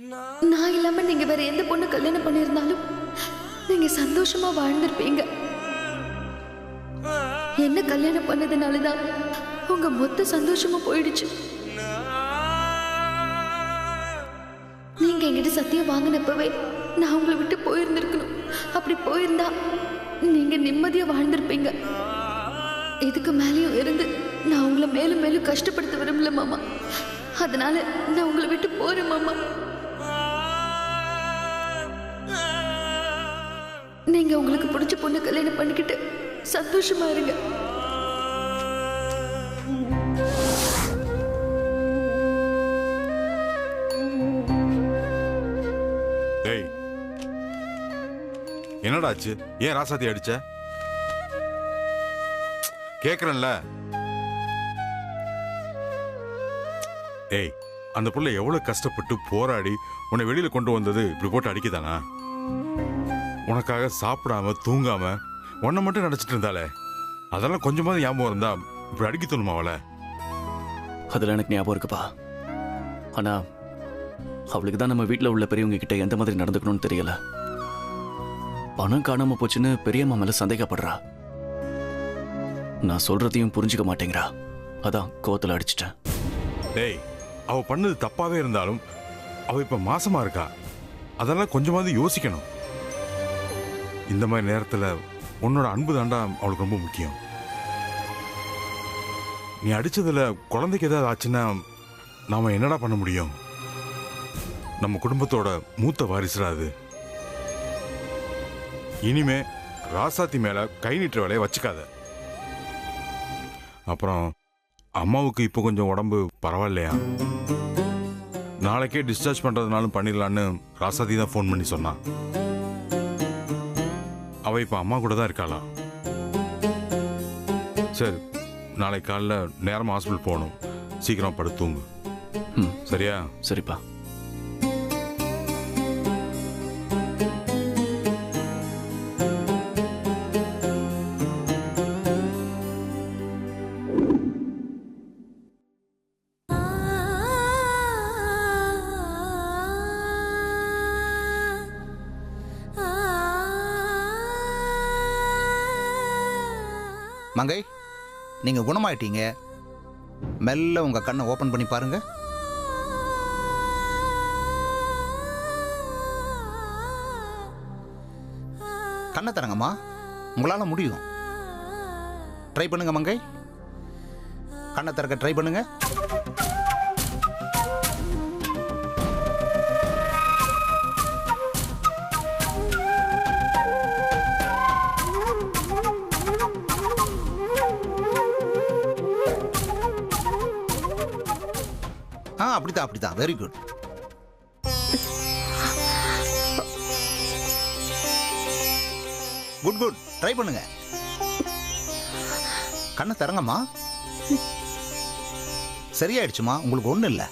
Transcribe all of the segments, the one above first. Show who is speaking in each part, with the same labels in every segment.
Speaker 1: நான் இல்லாம நீங்க வேற எந்த பொண்ணு கல்யாணம் பண்ணியிருந்தாலும் நீங்க சந்தோஷமா வாழ்ந்திருப்பீங்க. என்ன கல்யாணம் பண்ணதுனாலதான் உங்க மொத்த சந்தோஷமும் போயிடுச்சு. நீங்க என்கிட்ட சத்தியம் வாங்கினப்பவே நான் உங்களை விட்டு போயிருந்திருக்கணும். அப்படி போயிருந்தா நீங்க நிம்மதியா வாழ்ந்திருப்பீங்க. இதுக்கு மேலேயும் இருந்து நான் உங்களை மேலும் மேலும் கஷ்டப்படுத்த விரும்பல மாமா. அதனால நான் உங்களை விட்டு போறேன் மாமா. நீங்க உங்களுக்கு பிடிச்ச பொண்ணு கல்யாணம் பண்ணிக்கிட்டு சந்தோஷமா இருங்க.
Speaker 2: என்னடா ஆச்சு? ஏன் ராசாத்தி அடிச்ச? கேக்குறேன்ல. ஏய், அந்த புள்ள எவ்வளவு கஷ்டப்பட்டு போராடி உன்னை வெளியில கொண்டு வந்தது இப்படி போட்டு அடிக்குதானா? உனக்காக சாப்பிடாம தூங்காம உன்னை மட்டும் நினைச்சிட்டு இருந்தாலே, அதெல்லாம் கொஞ்சமாவது ஞாபகம் இருந்தா இப்படி அடிக்க தோணுமா அவளை?
Speaker 3: அதெல்லாம் எனக்கு ஞாபகம் இருக்குப்பா. ஆனா அவளுக்கு தான் நம்ம வீட்டில் உள்ள பெரியவங்க கிட்ட எந்த மாதிரி நடந்துக்கணும்னு தெரியல. பணம் காணாம போச்சுன்னு பெரியம்மா மேல சந்தேகப்படுறா. நான் சொல்றதையும் புரிஞ்சுக்க மாட்டேங்கிறா. அதான் கோவத்துல அடிச்சிட்டேன்.
Speaker 2: டேய், அவ பண்ணது தப்பாவே இருந்தாலும் அவ இப்ப மாசமா இருக்கா. அதெல்லாம் கொஞ்சமாவது யோசிக்கணும். இந்த மாதிரி நேரத்துல உன்னோட அன்பு தாண்டா அவளுக்கு ரொம்ப முக்கியம். நீ அடிச்சதுல குழந்தைக்கு ஏதாவது ஆச்சுன்னா நாம என்னடா பண்ண முடியும்? நம்ம குடும்பத்தோட மூத்த வாரிசுடா அது. இனிமே ராசாத்தி மேல கை நீட்டுற வேலையை வச்சுக்காத. அப்புறம் அம்மாவுக்கு இப்போ கொஞ்சம் உடம்பு பரவாயில்லையா? நாளைக்கே டிஸ்சார்ஜ் பண்றதுனாலும் பண்ணிடலான்னு ராசாத்தி தான் ஃபோன் பண்ணி சொன்னான். அவ இப்ப அம்மா கூட தான் இருக்காளாம். சரி, நாளைக்கு காலைல நேரமா ஹாஸ்பிட்டல் போகணும். சீக்கிரம் படுத்து தூங்கு. சரியா?
Speaker 3: சரிப்பா.
Speaker 4: மங்கை, நீங்க குணமாயிட்டீங்க. மெல்ல உங்க கண்ணை ஓபன் பண்ணி பாருங்க. கண்ணை தரங்கம்மா, உங்களால முடியும். ட்ரை பண்ணுங்க மங்கை, கண்ணை திறக்க ட்ரை பண்ணுங்க. அப்படிதான் அப்படிதான், very good. Good good, try பண்ணுங்க. கண்ணை தரங்கம்மா. சரியாயிடுச்சுமா, உங்களுக்கு ஒண்ணு இல்ல.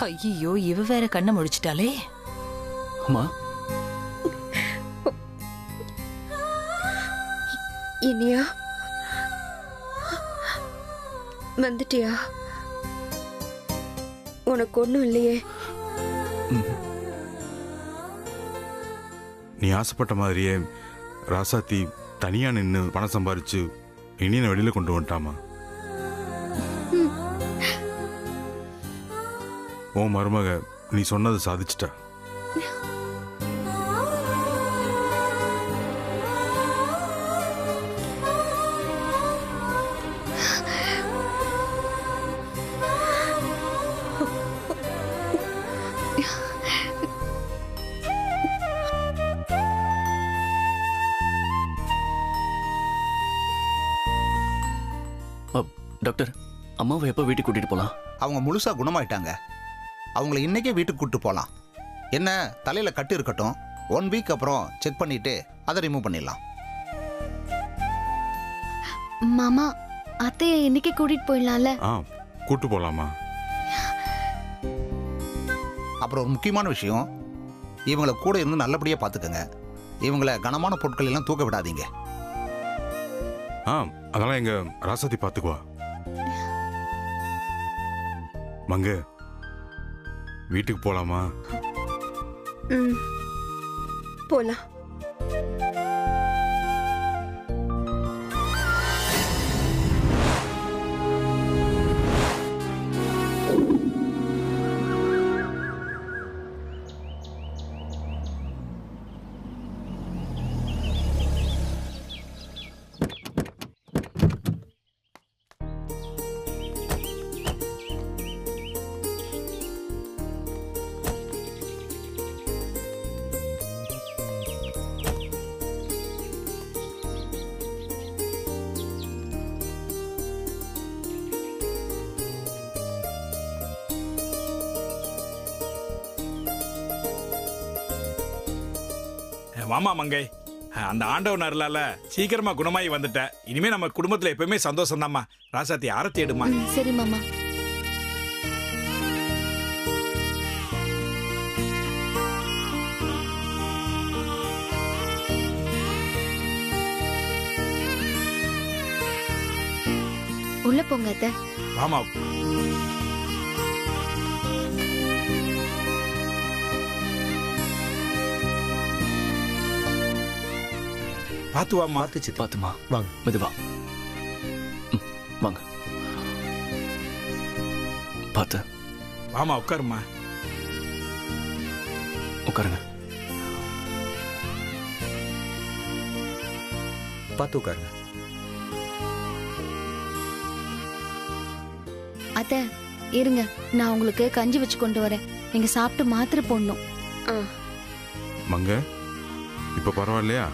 Speaker 5: ஐயோ, இவ வேற கண்ணை முடிச்சிட்டாலே.
Speaker 3: அம்மா,
Speaker 1: இனியா வந்துட்டியா? உனக்கு ஒண்ணும் இல்லையே?
Speaker 2: நீ ஆசைப்பட்ட மாதிரியே ராசாத்தி தனியா நின்று பணம் சம்பாரிச்சு இனியனை வெளியில கொண்டு வந்துட்டாமா. ஓ மருமக நீ சொன்னதை சாதிச்சிட்டா.
Speaker 3: டாக்டர், அம்மாவை எப்போ வீட்டுக்கு கூட்டிட்டு போலாம்?
Speaker 4: அவங்க முழுசா குணமாயிட்டாங்க. அவங்களை இன்னைக்கே வீட்டுக்கு கூட்டு போலாம். என்ன தலையில கட்டு இருக்கட்டும், 1 வீக் அப்புறம் செக் பண்ணிட்டு அதை ரிமூவ் பண்ணிடலாம்.
Speaker 1: மாமா அத்தையை இன்னைக்கு கூட்டிட்டு போயிடலாம்ல?
Speaker 2: கூட்டு போலாமா?
Speaker 4: அப்புறம் ஒரு முக்கியமான விஷயம், இவங்களை கூட இருந்து நல்லபடியாக பார்த்துக்கங்க. இவங்களை கனமான பொருட்கள் எல்லாம் தூக்க விடாதீங்க.
Speaker 2: அதெல்லாம் எங்க ராசாத்தி பார்த்துக்குவா. மங்க, வீட்டுக்கு போலாமா?
Speaker 6: போலாம்.
Speaker 7: வாமா மங்கை, அந்த ஆண்டவன் அருளால சீக்கிரமா குணமாயி வந்துட்ட. இனிமே நம்ம குடும்பத்துல எப்பவுமே சந்தோஷம் தான்மா. ராசாத்தி ஆரத்தி எடுமா.
Speaker 1: சரி மாமா. உள்ள போங்க அத்தை.
Speaker 7: வாமா. பார்த்து வாமா.
Speaker 3: பார்த்துமா.
Speaker 8: வாங்க.
Speaker 3: மெதுவா. வாங்க. பார்த்து.
Speaker 7: வாமா, உட்காருமா.
Speaker 3: உட்காருங்க.
Speaker 8: பார்த்து உட்காருங்க.
Speaker 1: அத்தை இருங்க, நான் உங்களுக்கு கஞ்சி வச்சு கொண்டு வரேன். நீங்க சாப்பிட்டு மாத்திரை போடணும்.
Speaker 2: மங்க, இப்ப பரவாயில்லையா?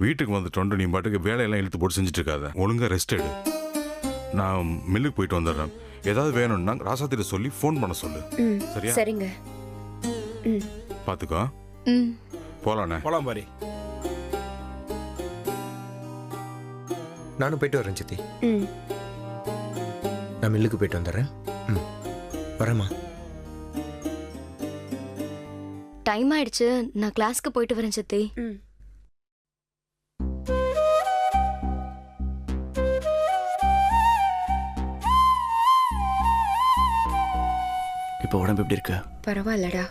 Speaker 2: வீட்டுக்கு வந்துட்டோண்டு நீ பாட்டுக்கு வேலையெல்லாம் இழுத்து போட்டு செஞ்சுட்டு இருக்காத. ஒழுங்கா ரெஸ்ட் எடு. நான் மில்லுக்கு போயிட்டு வந்துடுறேன். ஏதாவது வேணும்னா ராசாத்திட்ட சொல்லி ஃபோன் பண்ண சொல்லு. சரியா?
Speaker 6: சரிங்க.
Speaker 2: பாத்துக்கோ. போலானே.
Speaker 7: போலாம் பாரி.
Speaker 8: நானும் போயிட்டு வரேன் சித்தி. நான் மில்லுக்கு போயிட்டு வந்துடுறேன். வரேம்மா.
Speaker 1: டைம் ஆயிடுச்சு, நான் கிளாஸ்க்கு போயிட்டு வரேன் சித்தி.
Speaker 3: இப்போ உடம்பு எப்படி இருக்கு?
Speaker 6: பரவாயில்லடா.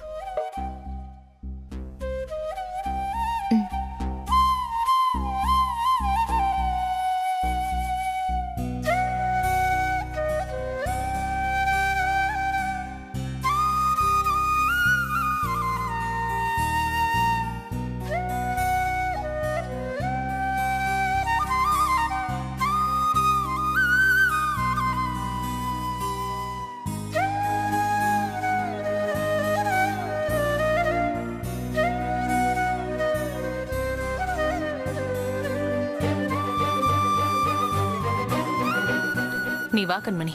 Speaker 5: நீ வா கண்மணி.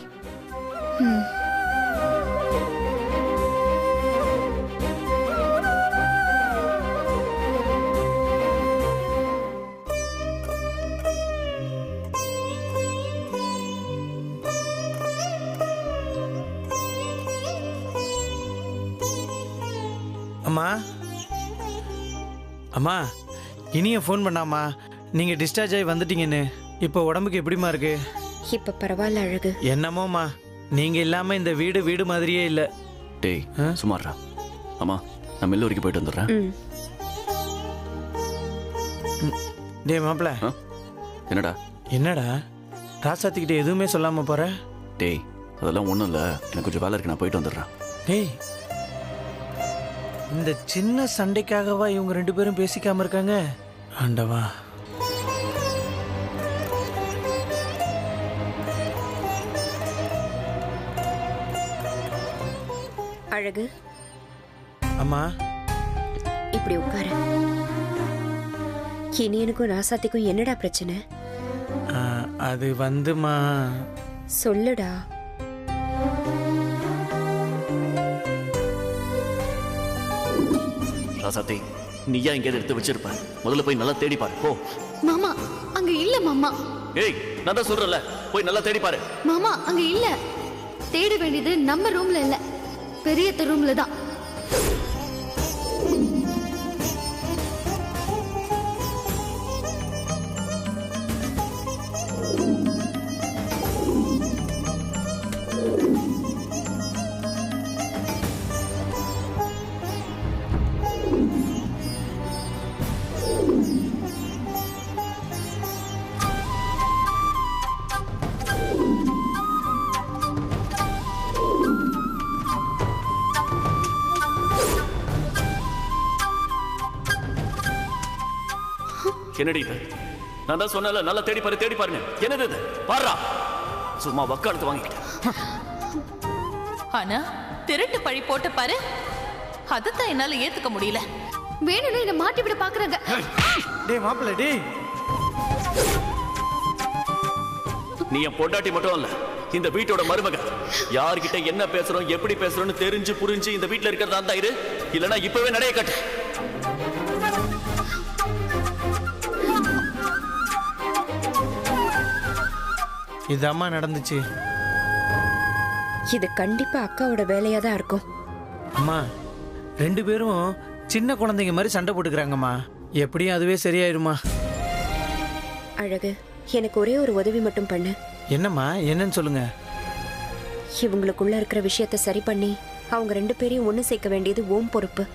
Speaker 9: அம்மா, அம்மா, இனிய ஃபோன் பண்ணாமா நீங்க டிஸ்சார்ஜ் ஆகி வந்துட்டீங்கன்னு. இப்போ உடம்புக்கு எப்படிமா இருக்கு?
Speaker 6: இப்ப பரவாயில்ல அழகு.
Speaker 9: என்னமோமா, நீங்க இல்லாம இந்த வீடு வீடு மாதிரியே இல்ல.
Speaker 3: டேய் சுமாரா. அம்மா, நான் மில்லு வரைக்கும் போயிட்டு வந்துடுறேன்.
Speaker 9: டேய் மாப்பிள்ள.
Speaker 3: என்னடா?
Speaker 9: என்னடா ராசாத்திக்கிட்ட எதுவுமே சொல்லாம போற?
Speaker 3: டேய் அதெல்லாம் ஒன்றும் இல்லை, எனக்கு கொஞ்சம் வேலை இருக்கு, நான் போயிட்டு வந்துடுறேன்.
Speaker 9: டேய், இந்த சின்ன சண்டைக்காகவா இவங்க 2 பேரும் பேசிக்காம இருக்காங்க? ஆண்டவா.
Speaker 6: அழகு.
Speaker 9: அம்மா,
Speaker 6: இப்படி உட்கார. இனியனுக்கும் ராசாத்திக்கும் என்னடா பிரச்சனை?
Speaker 9: அது வந்துமா.
Speaker 6: சொல்லுடா.
Speaker 3: ராசாத்தி நீயா எங்கேயாவது எடுத்து வச்சிருப்ப. முதல்ல போய் நல்லா தேடி பாரு போ.
Speaker 1: மாமா அங்க இல்ல மாமா.
Speaker 3: ஏய் நான் தான் சொல்றேன்ல, போய் நல்லா தேடி பாரு.
Speaker 1: மாமா அங்க இல்ல. தேட வேண்டியது நம்ம ரூம்ல இல்ல, பெரியத்த ரூம்ல தான்.
Speaker 3: என்னடி இது? நான் தான் சொன்னல நல்லா தேடி பாரு தேடி பாருங்க. என்னது இது? பாருடா. சும்மா வக்காலத்து வாங்கிக்கிட்டேன்.
Speaker 5: ஆனா திருட்டு பழி போட்டு பாரு, அதத்தான் என்னால ஏத்துக்க முடியல.
Speaker 1: வேணும்னு என்ன மாட்டி விட பாக்குறாங்க.
Speaker 9: டேய் மாப்பிள்ள டேய்.
Speaker 3: நீ என் பொண்டாட்டி மட்டும் இல்ல, இந்த வீட்டோட மருமக. யார்கிட்ட என்ன பேசுறோம் எப்படி பேசுறோம்னு தெரிஞ்சு புரிஞ்சு இந்த வீட்டுல இருக்கிறதா இருந்தா இரு, இல்லனா இப்பவே நடைய கட்டு.
Speaker 9: இது அம்மா நடந்துச்சு.
Speaker 6: இது கண்டிப்பா அக்காவோட வேலையா தான் இருக்கும்.
Speaker 9: அம்மா 2 பேரும் சின்ன குழந்தைங்க மாதிரி சண்டை போட்டுக்கிறாங்கம்மா. எப்படியும் அதுவே சரியாயிருமா?
Speaker 6: அழகு, எனக்கு ஒரே ஒரு உதவி மட்டும் பண்ணு.
Speaker 9: என்னம்மா? என்னன்னு சொல்லுங்க.
Speaker 6: இவங்களுக்குள்ள இருக்கிற விஷயத்த சரி பண்ணி அவங்க 2 பேரையும் ஒண்ணு சேர்க்க வேண்டியது ஓம் பொறுப்பு.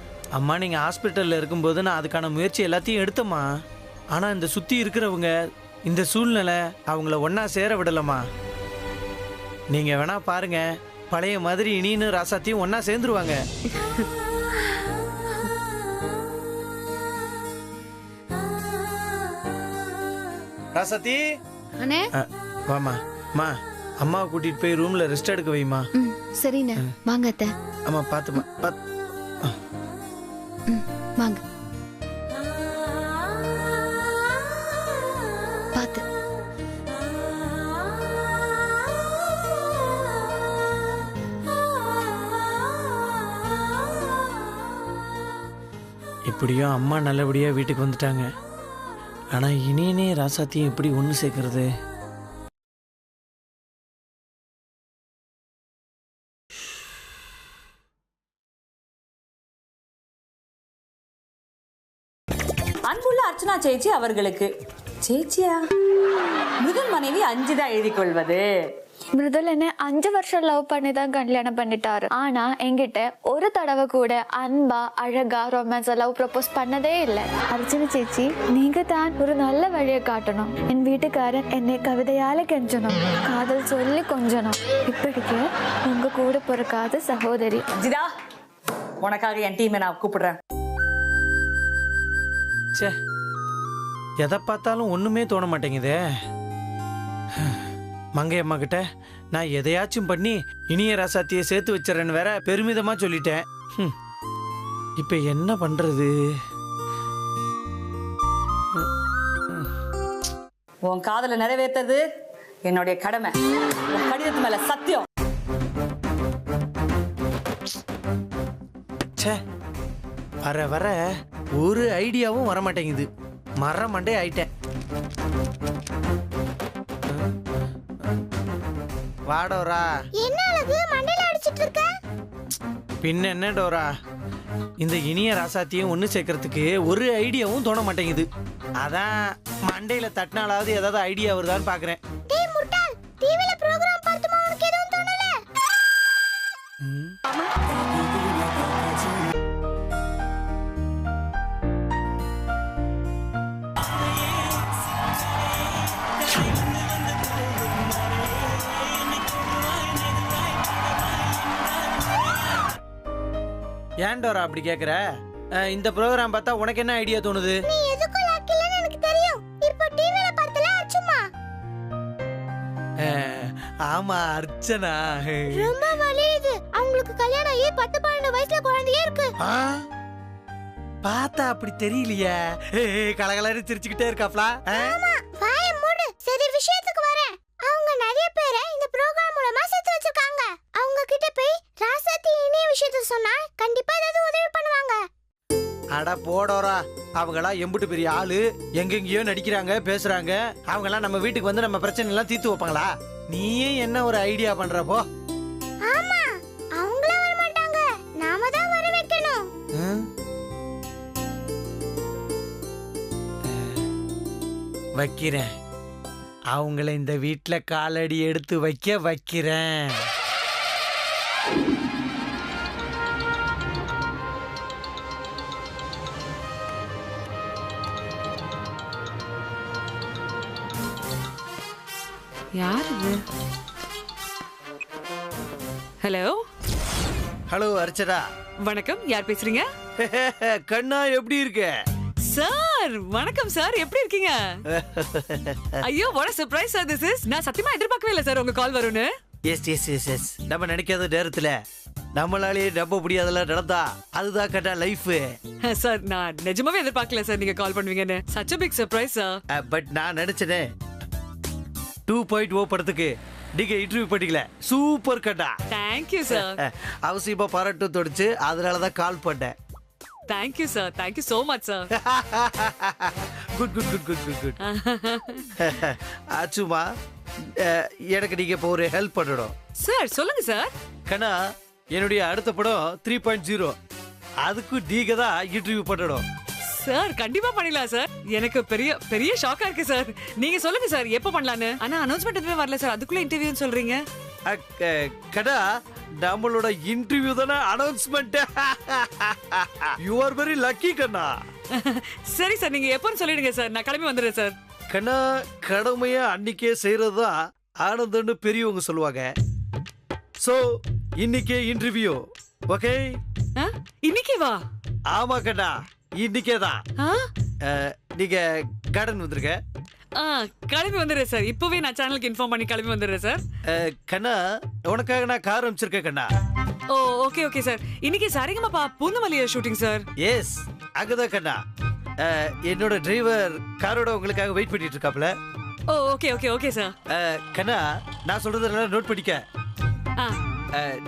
Speaker 9: அம்மா நீங்க ஹாஸ்பிட்டல்ல இருக்கும்போது நான் அதுக்கான முயற்சி எல்லாத்தையும் எடுத்தம்மா. ஆனா இந்த சுத்தி இருக்கிறவங்க இந்த சூழ்நிலை அவங்கள ஒன்னா சேர விடலம்மா. நீங்க வேணா பாருங்க, பழைய மாதிரி இனின்னு ராசாத்தையும் ஒன்னா சேர்ந்துருவாங்க. ராசாத்தி
Speaker 1: அண்ணே
Speaker 9: வாமா. மா அம்மாவை கூட்டிட்டு போய் ரூம்ல ரெஸ்ட் எடுக்க வைமா.
Speaker 1: சரிண்ணே வாங்க அத்தை.
Speaker 9: அம்மா பாத்துமா
Speaker 1: வாங்க பாத்து.
Speaker 9: எப்படியோ அம்மா நல்லபடியா வீட்டுக்கு வந்துட்டாங்க. ஆனா இனியனே ராசாத்தையும் எப்படி ஒண்ணு சேர்க்கறது?
Speaker 10: அன்புள்ள அர்ச்சனா சேச்சி அவர்களுக்கு. சேச்சியா? மிருதன் மனைவி 5 தான் எழுதி கொள்வது.
Speaker 11: மிருதுல் என்ன 5 வருஷம் லவ் பண்ணி தான் கல்யாணம் பண்ணிட்டாரு. ஆனா என்கிட்ட ஒரு தடவை கூட அன்பா அழகா ரொமான்ஸ் லவ் ப்ரப்போஸ் பண்ணதே இல்லை. அர்ச்சனா சேச்சி நீங்க தான் ஒரு நல்ல வழியை காட்டணும். என் வீட்டுக்காரன் என்னை கவிதையால கெஞ்சணும், காதல் சொல்லி கொஞ்சணும். இப்படிக்கு உங்க கூட பிறக்காத சகோதரி.
Speaker 10: அஞ்சிதா, உனக்காக என் டீமை நான் கூப்பிடுறேன்.
Speaker 9: சே, எதை பார்த்தாலும் ஒண்ணுமே தோண மாட்டேங்குதே. மங்கையம்மா கிட்ட நான் எதையாச்சும் பண்ணி இனிய ராசாத்தியை சேர்த்து வச்சிடறேன்னு வேற பெருமிதமா சொல்லிட்டேன். இப்ப என்ன பண்றது?
Speaker 10: உன் காதலை நிறைவேற்றது என்னுடைய கடமை. உன் கடிதத்து மேல சத்தியம்.
Speaker 9: சே, வர வர ஒரு ஐடியாவும் வர மாட்டேங்குது. மர மண்டே ஆயிட்டேன். வாடோரா.
Speaker 11: என்ன அழகு மண்டையில அடிச்சிட்டு இருக்க?
Speaker 9: பின்ன என்ன டோரா, இந்த இனிய ராசாத்தியும் ஒண்ணு சேர்க்கறதுக்கு ஒரு ஐடியாவும் தோண மாட்டேங்குது. அதான் மண்டையில தட்டினாலாவது ஏதாவது ஐடியா வருதான்னு பாக்குறேன்.
Speaker 11: டேய் முட்டாள், டிவில ப்ரோகிராம் பார்த்துமா உனக்கு எதுவும் தோணல?
Speaker 9: ஏன் டோரா அப்படி கேக்குற? இந்த ப்ரோகிராம் பார்த்தா உனக்கு என்ன ஐடியா தோணுது?
Speaker 11: நீ எதுக்கும் லாக்கிலன்னு எனக்கு தெரியும். இப்போ டிவில பார்த்தல அச்சுமா.
Speaker 9: ஆமா அர்ச்சனா.
Speaker 11: ரொம்ப வலியுது. அவங்களுக்கு கல்யாணம் ஆகி 10-12 வயசுல குழந்தையே இருக்கு.
Speaker 9: பார்த்தா அப்படி தெரியலையே. கலகலன்னு சிரிச்சுக்கிட்டே இருக்காப்ல.
Speaker 11: ஆமா, வாயை மூடு. சரி விஷயத்துக்கு வரேன். அவங்க நிறைய பேரை இந்த ப்ரோகிராம் மூலமா சேர்த்து வச்சிருக்காங்க. அவங்க கிட்ட போய் ராசாத்தி இனிய விஷயத்த சொன்னா கண்டிப்பா ஏதாவது உதவி பண்ணுவாங்க.
Speaker 9: அட போடோரா, அவங்களாம் எம்புட்டு பெரிய ஆளு, எங்கெங்கேயோ நடிக்கிறாங்க பேசுறாங்க. அவங்களாம் நம்ம வீட்டுக்கு வந்து நம்ம பிரச்சனை எல்லாம் தீர்த்து வைப்பாங்களா? நீயே என்ன ஒரு ஐடியா பண்றப்போ?
Speaker 12: ஆமா, அவங்கள வர மாட்டாங்க, நாம தான் வர வைக்கணும்.
Speaker 9: வைக்கிறேன். அவங்கள இந்த வீட்ல காலடி எடுத்து வைக்கிறேன்.
Speaker 13: யார் இது? Hello
Speaker 9: hello Archana.
Speaker 13: வணக்கம், யார் பேசுறீங்க?
Speaker 9: கண்ணா, எப்படி இருக்க?
Speaker 13: சார் வணக்கம் சார், எப்படி இருக்கீங்க? ஐயோ what a surprise sir this is. நான் சத்தியமா எதிர்பார்க்கவே இல்லை சார் உங்க கால் வரும்னு.
Speaker 9: எஸ் எஸ் எஸ் எஸ் நம்ம நினைக்காத நேரத்துல நம்மளாலே நம்ப முடியாதெல்லாம் நடந்தா அதுதான் கட்டா லைஃப்.
Speaker 13: சார் நான் நிஜமாவே எதிர்பார்க்கல சார் நீங்க கால் பண்ணுவீங்கன்னு. such a big surprise sir.
Speaker 9: But நான் நினைச்சனே 2.0 படத்துக்கு நீங்க இன்டர்வியூ பண்ணிக்கல. சூப்பர் கட்டா.
Speaker 13: Thank you sir.
Speaker 9: அவசியமா பாராட்டு தோடுச்சு, அதனாலதான் கால் பண்ணேன்.
Speaker 13: Thank you sir, thank you so much sir.
Speaker 9: Good good good good good good. ஆச்சுமா, எனக்கு நீங்க இப்போ ஒரு ஹெல்ப் பண்ணணும்.
Speaker 13: சார் சொல்லுங்க சார்.
Speaker 9: கண்ணா, என்னுடைய அடுத்த படம் 3.0, அதுக்கு நீங்க தான் இன்டர்வியூ பண்ணணும்.
Speaker 13: சார் கண்டிப்பா பண்ணிடலாம் சார். எனக்கு பெரிய பெரிய ஷாக்கா இருக்கு சார். நீங்க சொல்லுங்க சார் எப்போ பண்ணலான்னு. ஆனா அனௌன்ஸ்மெண்ட் எதுவுமே வரல சார், அதுக்குள்ள இன்டர்வியூன்னு சொல்றீங்க.
Speaker 9: கடா, நம்மளோட இன்டர்வியூ தானே announcement. You are very lucky கண்ணா.
Speaker 13: சரி சார், நீங்க எப்போன்னு சொல்லிடுங்க சார், நான் கிளம்பி வந்துடுறேன் சார்.
Speaker 9: கண்ணா, கடமையா அன்னைக்கே செய்யறதுதான் ஆனந்தம்னு பெரியவங்க சொல்லுவாங்க. சோ இன்னைக்கே இன்டர்வியூ, ஓகே?
Speaker 13: இன்னைக்கே வா?
Speaker 9: ஆமா கண்ணா, இன்னைக்கே தான். நீங்க கார்டன் வந்துருங்க.
Speaker 13: கிளம்பி வந்துடுறேன் சார். இப்பவே நான் சேனலுக்கு இன்ஃபார்ம் பண்ணி கிளம்பி வந்துடுறேன் சார்.
Speaker 9: கண்ணா, உனக்காக நான் கார் அனுப்பிச்சிருக்கேன் கண்ணா.
Speaker 13: ஓ ஓகே ஓகே சார். இன்னைக்கு சரிகமாப்பா பூந்தமல்லியா ஷூட்டிங் சார்.
Speaker 9: எஸ், அங்கதான் கண்ணா. என்னோட டிரைவர் காரோட உங்களுக்காக வெயிட் பண்ணிட்டு இருக்காப்ல.
Speaker 13: ஓ ஓகே ஓகே ஓகே சார்.
Speaker 9: கண்ணா, நான் சொல்றத நோட் பண்ணிக்க.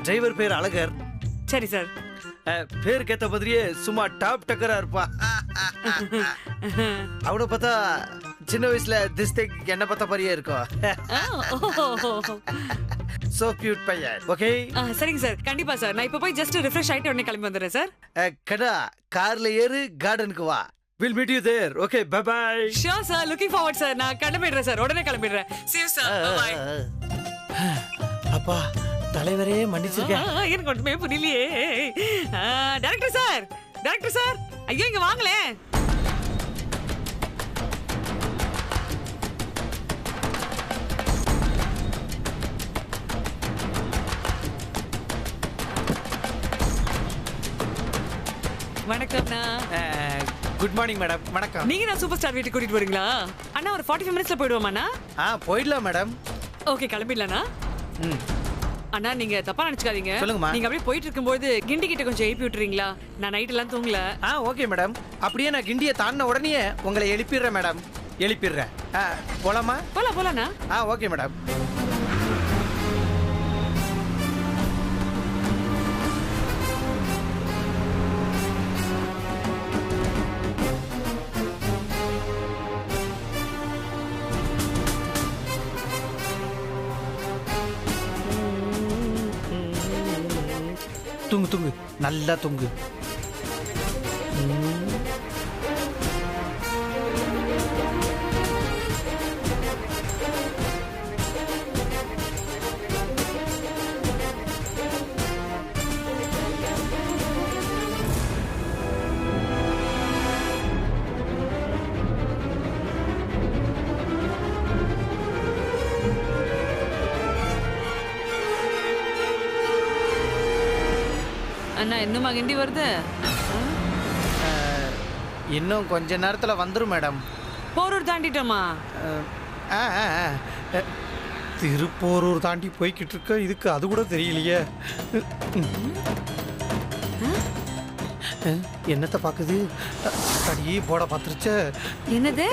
Speaker 9: டிரைவர் பேர் அழகர்.
Speaker 13: சரி சார்.
Speaker 9: பேருக்கு ஏத்த மாதிரியே சும்மா டாப் டக்கரா இருப்பா. அவனை பார்த்தா சின்ன வயசுல திஸ் திங் என்ன பார்த்த மாதிரியே இருக்கும். சோ கியூட் பையன். ஓகே
Speaker 13: சரிங்க சார், கண்டிப்பா சார். நான் இப்ப போய் ஜஸ்ட் ரிஃப்ரெஷ் ஆயிட்டு உடனே கிளம்பி வந்துடுறேன் சார்.
Speaker 9: கண்ணா, கார்ல ஏறு, கார்டனுக்கு வா. We'll meet you there. Okay, bye bye.
Speaker 13: Sure sir, looking forward sir. நான் கிளம்பிடுறேன் சார், உடனே கிளம்பிடுறேன். See you sir. Bye.
Speaker 9: அப்பா, தலைவரே மன்னிச்சிருக்கேன்.
Speaker 13: எனக்கு ஒன்றுமே புரியலையே. டைரக்டர் சார், டைரக்டர் சார், ஐயோ இங்க வாங்களே. வணக்கம்ண்ணா.
Speaker 9: Good morning madam. வணக்கம்.
Speaker 13: நீங்க நான் சூப்பர் ஸ்டார் வீட்டுக்கு கூட்டிட்டு வரீங்களா? அண்ணா ஒரு 45 மினிட்ஸ்ல போயிடுவோமாண்ணா?
Speaker 9: போயிடலாம் மேடம்.
Speaker 13: ஓகே, கிளம்பிடலாண்ணா. அண்ணா நீங்க தப்பா நினைச்சுக்காதீங்க.
Speaker 9: சொல்லுங்கம்மா.
Speaker 13: நீங்க அப்படியே போயிட்டு இருக்கும்போது கிண்டி கிட்ட கொஞ்சம் எழுப்பி விட்டுறீங்களா? நான் நைட் எல்லாம் தூங்கல.
Speaker 9: Okay madam. அப்படியே நான் கிண்டியை தாண்டின உடனே உங்களை எழுப்பிடுறேன் மேடம். எழுப்பிடுறேன். போலாமா?
Speaker 13: போலாம் போலாண்ணா.
Speaker 9: Okay madam. தூங்கு தூங்கு, நல்லா தூங்கு.
Speaker 13: அண்ணா இன்னுமா கிண்டி வருது?
Speaker 9: இன்னும் கொஞ்ச நேரத்துல வந்துரும் மேடம்.
Speaker 13: போரூர் தாண்டிட்டோமா?
Speaker 9: திருப்போரூர் தாண்டி போய்கிட்டு இருக்க, இதுக்கு அது கூட தெரியலையே. என்னத்த பாக்குது? அடி போட பாத்துருச்ச.
Speaker 13: என்னது?